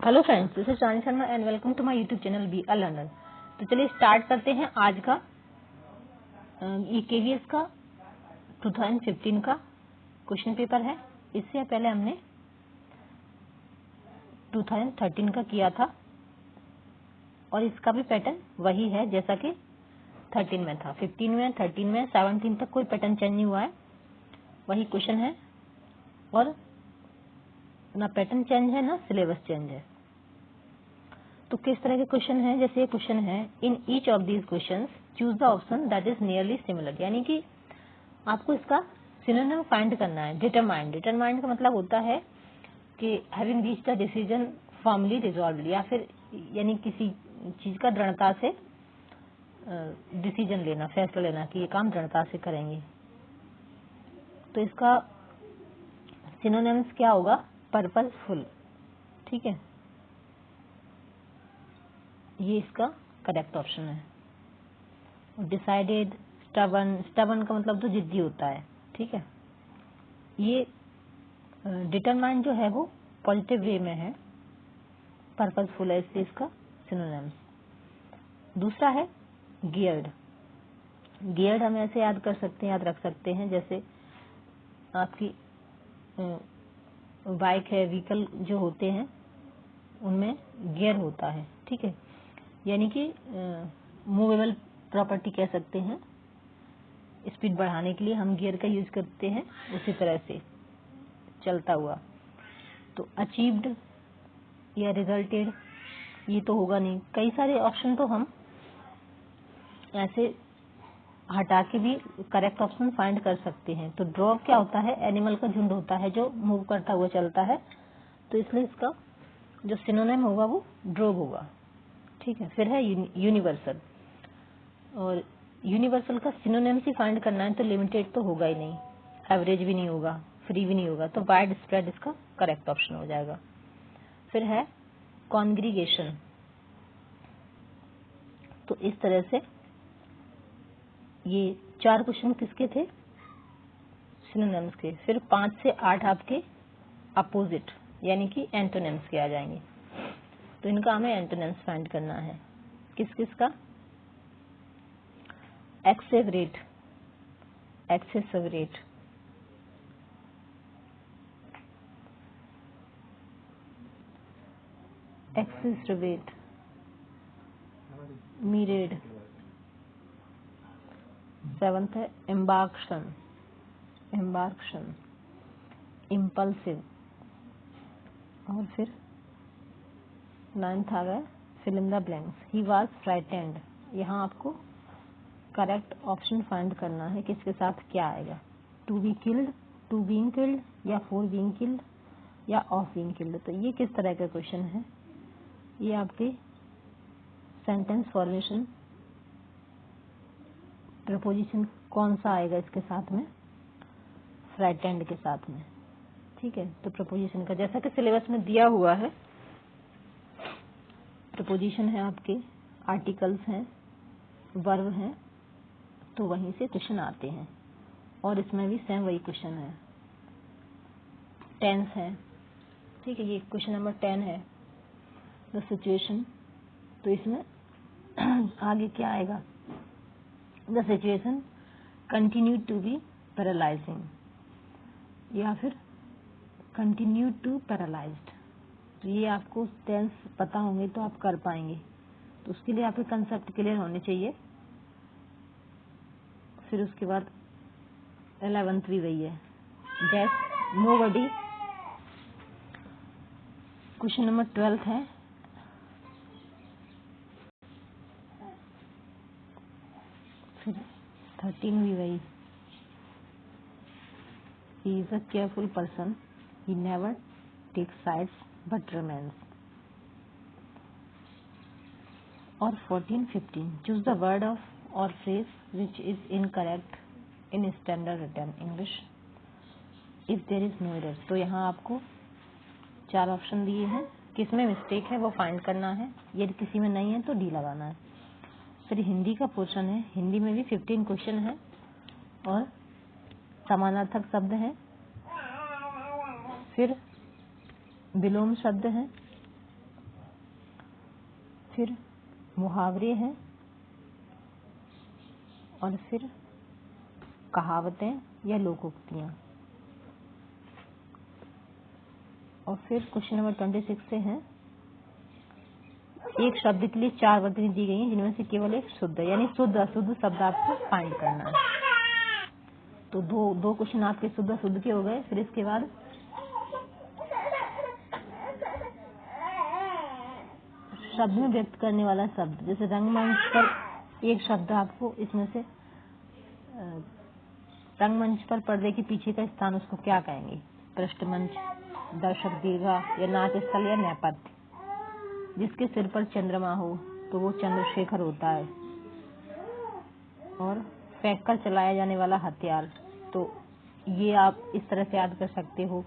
Hello friends, this is Rani Sharma and welcome to my YouTube channel be a learner. तो चलिए start करते हैं आज का ये केवीएस का 2015 का क्वेश्चन पेपर है। इससे पहले हमने 2013 का किया था और इसका भी पैटर्न वही है जैसा कि 13 में था। 15 में, 13 में, 17 तक कोई पैटर्न चेंज नहीं हुआ है, वही क्वेश्चन है और ना पैटर्न चेंज है ना सिलेबस चेंज है। तो किस तरह के क्वेश्चन है? जैसे ये क्वेश्चन है, in each of these questions choose the option that is nearly similar, यानी कि आपको इसका सिनोनिम फाइंड करना है। डिटरमाइंड का मतलब होता है कि having reached the decision formally resolve, या फिर यानी किसी चीज का दृढ़ता से डिसीजन लेना, फैसला लेना कि ये काम दृढ़ता से करेंगे। तो इसका सिनोनिम्स क्या होगा? पर्पसफुल। ठीक है, ये इसका करेक्ट ऑप्शन है। डिसाइडेड, स्टबन का मतलब तो जिद्दी होता है। ठीक है, ये डिटरमाइंड जो है वो पॉजिटिव वे में है, पर्पसफुल है, इसलिए इसका सिनोनिम्स। दूसरा है गियर्ड। गियर्ड हम ऐसे याद कर सकते हैं, याद रख सकते हैं, जैसे आपकी बाइक है, व्हीकल जो होते हैं उनमें गियर होता है। ठीक है, यानी कि मूवेबल प्रॉपर्टी कह सकते हैं। स्पीड बढ़ाने के लिए हम गियर का यूज करते हैं, उसी तरह से चलता हुआ। तो अचीव्ड या रिजल्टेड ये तो होगा नहीं। कई सारे ऑप्शन तो हम ऐसे हटा के भी करेक्ट ऑप्शन फाइंड कर सकते हैं। तो ड्रॉग क्या होता है? एनिमल का झुंड होता है जो मूव करता हुआ चलता है, तो इसलिए इसका जो सिनोनिम होगा वो ड्रॉग होगा। ठीक है, फिर है यूनिवर्सल। और यूनिवर्सल का सिनोनिम्स ही फाइंड करना है, तो लिमिटेड तो होगा ही नहीं, एवरेज भी नहीं होगा, फ्री भी नहीं होगा, तो वाइड स्प्रेड इसका करेक्ट ऑप्शन हो जाएगा। फिर है कॉन्ग्रीगेशन। तो इस तरह से ये 4 क्वेश्चन किसके थे? सिनोनिम्स के। फिर 5 से 8 आपके अपोजिट यानी कि एंटोनिम्स के आ जाएंगे। तो इनका हमें एंटोनिम्स फाइंड करना है। किस किस का? एक्सेवरेट, एक्सेसरेट, एक्सेसरेट, मीरेड। 7th है एम्बार्क्शन, एम्बार्क्शन, इम्पल्सिव। और फिर 9th आ गया fill in the blanks, he was frightened. यहाँ आपको करेक्ट ऑप्शन फाइंड करना है, किसके साथ क्या आएगा? To be killed, to being killed, या फॉर बीइंग किल्ड, या ऑफ बीइंग किल्ड। तो ये किस तरह का क्वेश्चन है? ये आपके सेंटेंस फॉर्मेशन, प्रपोजिशन कौन सा आएगा इसके साथ में? फ्राइटेंड के साथ में। ठीक है, तो प्रपोजिशन का जैसा कि सिलेबस में दिया हुआ है, प्रपोजिशन है आपके, आर्टिकल्स हैं, वर्ब हैं, तो वहीं से क्वेश्चन आते हैं। और इसमें भी सेम वही क्वेश्चन है। टेंस है। ठीक है, ये क्वेश्चन नंबर 10 है, द सिचुएशन। तो इसमें आगे क्या आएगा? The situation continue to be paralysing, या फिर कंटिन्यू टू पैरालाइज्ड। तो ये आपको टेंस पता होंगे तो आप कर पाएंगे। तो उसके लिए आपके कंसेप्ट क्लियर होने चाहिए। फिर उसके बाद 11th भी वही है, डेथ, नोबडी। क्वेश्चन नंबर 12 है, फिर 13 भी वही, he is a careful person, he never takes sides but remains. और 14, 15 चूज द वर्ड ऑफ और phrase which is incorrect in standard written English if there is no error. तो यहाँ आपको 4 option दिए हैं, किसमें मिस्टेक है वो फाइंड करना है, यदि किसी में नहीं है तो डी लगाना है। फिर हिंदी का पोर्शन है, हिंदी में भी 15 क्वेश्चन है और समानार्थक शब्द है, फिर विलोम शब्द है, फिर मुहावरे हैं, और फिर कहावतें या लोकोक्तियाँ। और फिर क्वेश्चन नंबर 26 से है, एक शब्द के लिए 4 वर्तनी दी गई हैं जिनमें से केवल एक शुद्ध है, यानी शुद्ध अशुद्ध शब्द आपको फाइंड करना है। तो दो क्वेश्चन आपके शुद्ध अशुद्ध के हो गए। फिर इसके बाद शब्द में व्यक्त करने वाला शब्द, जैसे रंगमंच पर एक शब्द आपको इसमें से रंगमंच पर पर्दे के पीछे का स्थान, उसको क्या कहेंगे? पृष्ठमंच, दर्शक दीर्घा, या नाट्य स्थल, या नेपथ्य। जिसके सिर पर चंद्रमा हो तो वो चंद्रशेखर होता है। और फेंक कर चलाया जाने वाला हथियार, तो ये आप इस तरह से याद कर सकते हो,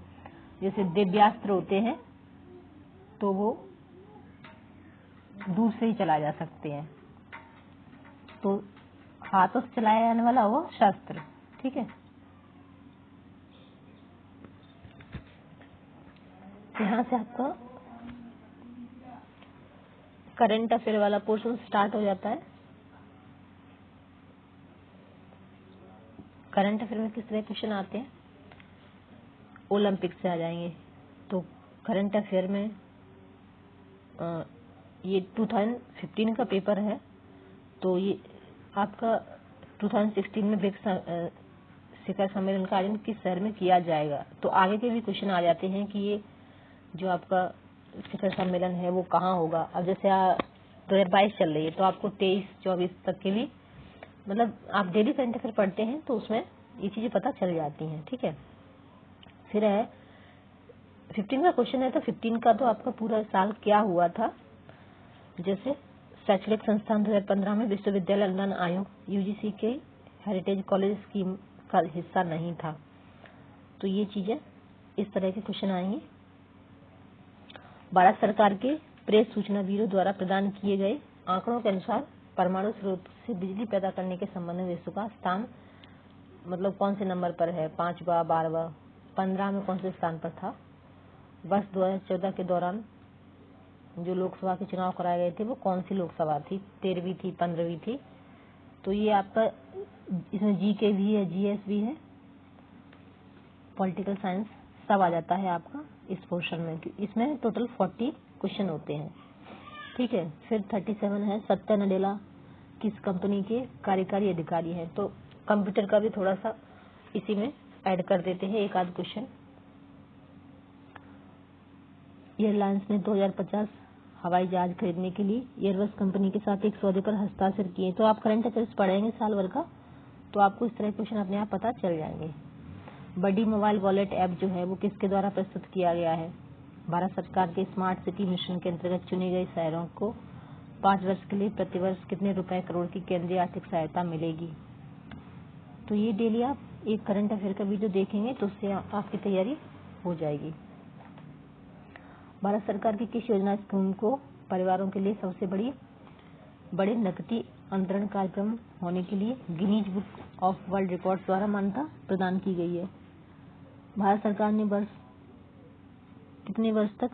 जैसे दिव्यास्त्र होते हैं तो वो दूर से ही चलाए जा सकते हैं, तो हाथों से चलाया जाने वाला वो शस्त्र। ठीक है, यहाँ से आपका करंट अफेयर वाला पोर्शन स्टार्ट हो जाता है। करंट अफेयर में किस तरह क्वेश्चन आते हैं? ओलंपिक से आ जाएंगे। तो करंट अफेयर में ये 2015 का पेपर है, तो ये आपका 2016 में ब्रिक्स शिखर सम्मेलन का आयोजन किस शहर में किया जाएगा। तो आगे के भी क्वेश्चन आ जाते हैं कि ये जो आपका शिखर सम्मेलन है वो कहाँ होगा। अब जैसे 2022 चल रही है, तो आपको 23-24 तक के लिए, मतलब आप डेली करंट अफेयर पढ़ते हैं तो उसमें ये चीजें पता चल जाती हैं। ठीक है, फिर है 15 का क्वेश्चन है, तो 15 का तो आपका पूरा साल क्या हुआ था। जैसे शैक्षणिक संस्थान 2015 में विश्वविद्यालय अनुदान आयोग यूजीसी के हेरिटेज कॉलेज स्कीम का हिस्सा नहीं था। तो ये चीजें इस तरह के क्वेश्चन आएंगे। भारत सरकार के प्रेस सूचना ब्यूरो द्वारा प्रदान किए गए आंकड़ों के अनुसार परमाणु स्रोत से बिजली पैदा करने के संबंध में विश्व का स्थान, मतलब कौन से नंबर पर है, 5वां, 12वां, 15 में कौन से स्थान पर था। वर्ष 2014 के दौरान जो लोकसभा के चुनाव कराए गए थे वो कौन सी लोकसभा थी, 13वीं थी, 15वीं थी। तो ये आपका इसमें जीके भी है, जीएस भी है, पॉलिटिकल साइंस सब आ जाता है आपका इस पोर्शन में। इसमें टोटल 40 क्वेश्चन होते हैं। ठीक है, फिर 37 है, सत्या नडेला किस कंपनी के कार्यकारी अधिकारी है। तो कंप्यूटर का भी थोड़ा सा इसी में ऐड कर देते हैं एक आध क्वेश्चन। एयरलाइंस ने 2050 हवाई जहाज खरीदने के लिए एयरबस कंपनी के साथ एक सौदे पर हस्ताक्षर किए। तो आप करंट अफेयर्स पढ़ेंगे साल भर का, तो आपको इस तरह क्वेश्चन अपने आप पता चल जाएंगे। बड़ी मोबाइल वॉलेट ऐप जो है वो किसके द्वारा प्रस्तुत किया गया है। भारत सरकार के स्मार्ट सिटी मिशन के अंतर्गत चुने गए शहरों को 5 वर्ष के लिए प्रतिवर्ष कितने रुपए करोड़ की केंद्रीय आर्थिक सहायता मिलेगी। तो ये डेली आप एक करंट अफेयर का वीडियो देखेंगे तो उससे आपकी तैयारी हो जाएगी। भारत सरकार की किस योजना स्कीम को परिवारों के लिए सबसे बड़े नकदी अंतरण कार्यक्रम होने के लिए Guinness book of world records द्वारा मान्यता प्रदान की गई है। भारत सरकार ने कितने वर्ष तक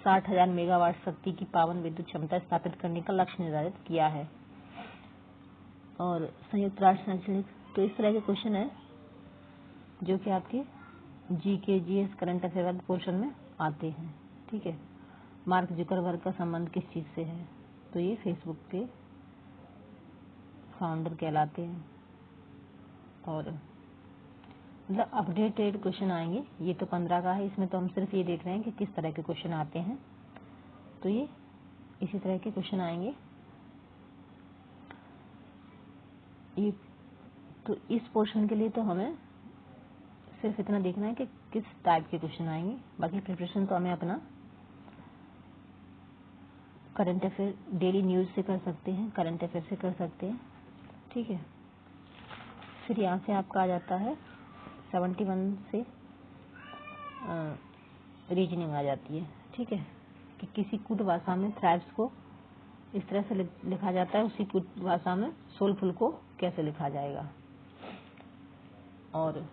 60,000 मेगावाट शक्ति की पावन विद्युत क्षमता स्थापित करने का लक्ष्य निर्धारित किया है। और संयुक्त राष्ट्र शैक्षणिक, तो इस तरह के क्वेश्चन है जो कि आपके जीके, जीएस, करंट अफेयर वाले पोर्शन में आते हैं। ठीक है, मार्क जुकरबर्ग का संबंध किस चीज से है। तो ये फेसबुक के फाउंडर कहलाते हैं। और मतलब अपडेटेड क्वेश्चन आएंगे। ये तो 15 का है, इसमें तो हम सिर्फ ये देख रहे हैं कि किस तरह के क्वेश्चन आते हैं। तो ये इसी तरह के क्वेश्चन आएंगे। ये तो इस पोर्शन के लिए तो हमें सिर्फ इतना देखना है कि किस टाइप के क्वेश्चन आएंगे। बाकी प्रिपरेशन तो हमें अपना करंट अफेयर डेली न्यूज से कर सकते हैं, करंट अफेयर से कर सकते हैं। ठीक है, फिर यहाँ से आपका आ जाता है 71 से रीजनिंग आ जाती है। ठीक है, कि किसी कुट भाषा में थ्राइव्स को इस तरह से लिखा जाता है, उसी कुट भाषा में सोलफुल को कैसे लिखा जाएगा। और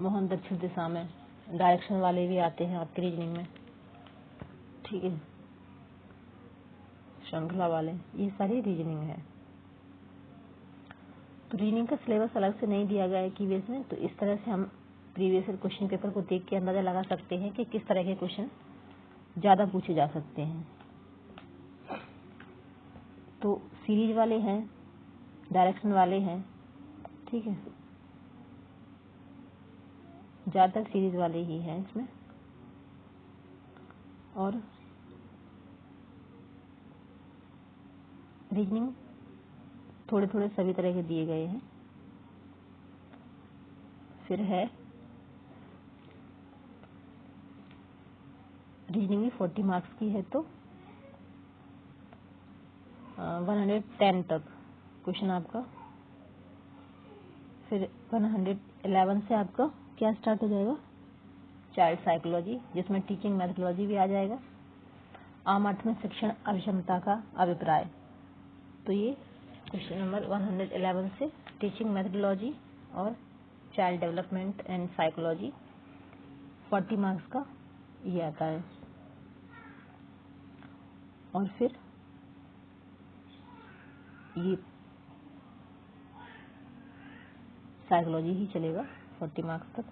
मोहन दक्षिण दिशा में डायरेक्शन वाले भी आते हैं आपके रीजनिंग में। ठीक है, श्रृंखला वाले, ये सारी रीजनिंग है। तो रीजनिंग का सिलेबस अलग से नहीं दिया गया है कीवीएस में, तो इस तरह से हम प्रीवियस ईयर क्वेश्चन पेपर को देख के अंदाजा लगा सकते हैं कि किस तरह के क्वेश्चन ज़्यादा पूछे जा सकते हैं। तो सीरीज वाले हैं, डायरेक्शन वाले हैं, ठीक है, ज़्यादातर सीरीज वाले ही हैं इसमें। और रीजनिंग थोड़े थोड़े सभी तरह के दिए गए हैं। फिर है रीजनिंग भी 40 मार्क्स की है, तो 110 तक क्वेश्चन आपका। फिर 111 से आपका क्या स्टार्ट हो जाएगा, चाइल्ड साइकोलॉजी, जिसमें टीचिंग मेथोडोलॉजी भी आ जाएगा। आम अर्थ में शिक्षण अभिक्षमता का अभिप्राय, तो ये क्वेश्चन नंबर 111 से टीचिंग मेथोडोलॉजी और child development and psychology 40 marks का ये आता है। और फिर ये साइकोलॉजी ही चलेगा 40 मार्क्स तक,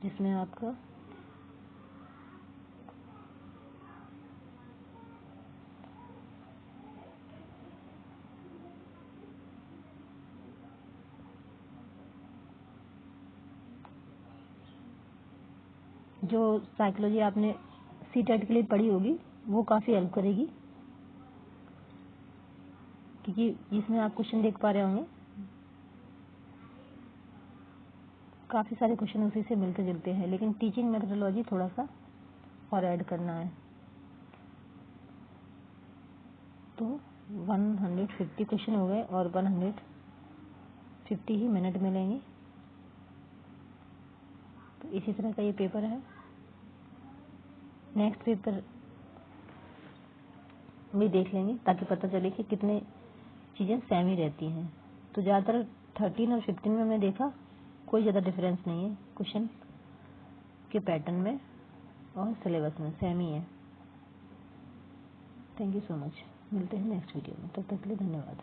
जिसमें आपका जो साइकोलॉजी आपने सीटेट के लिए पढ़ी होगी वो काफ़ी हेल्प करेगी, क्योंकि इसमें आप क्वेश्चन देख पा रहे होंगे काफ़ी सारे क्वेश्चन उसी से मिलते जुलते हैं, लेकिन टीचिंग मेथोडोलॉजी थोड़ा सा और ऐड करना है। तो 150 क्वेश्चन हो गए और 150 ही मिनट मिलेंगे। तो इसी तरह का ये पेपर है। नेक्स्ट पेपर भी देख लेंगे ताकि पता चले कि कितने चीज़ें सेम ही रहती हैं। तो ज़्यादातर 13 और 15 में हमने देखा कोई ज़्यादा डिफरेंस नहीं है, क्वेश्चन के पैटर्न में और सिलेबस में सेम ही है। थैंक यू सो मच, मिलते हैं नेक्स्ट वीडियो में, तब तक के लिए धन्यवाद।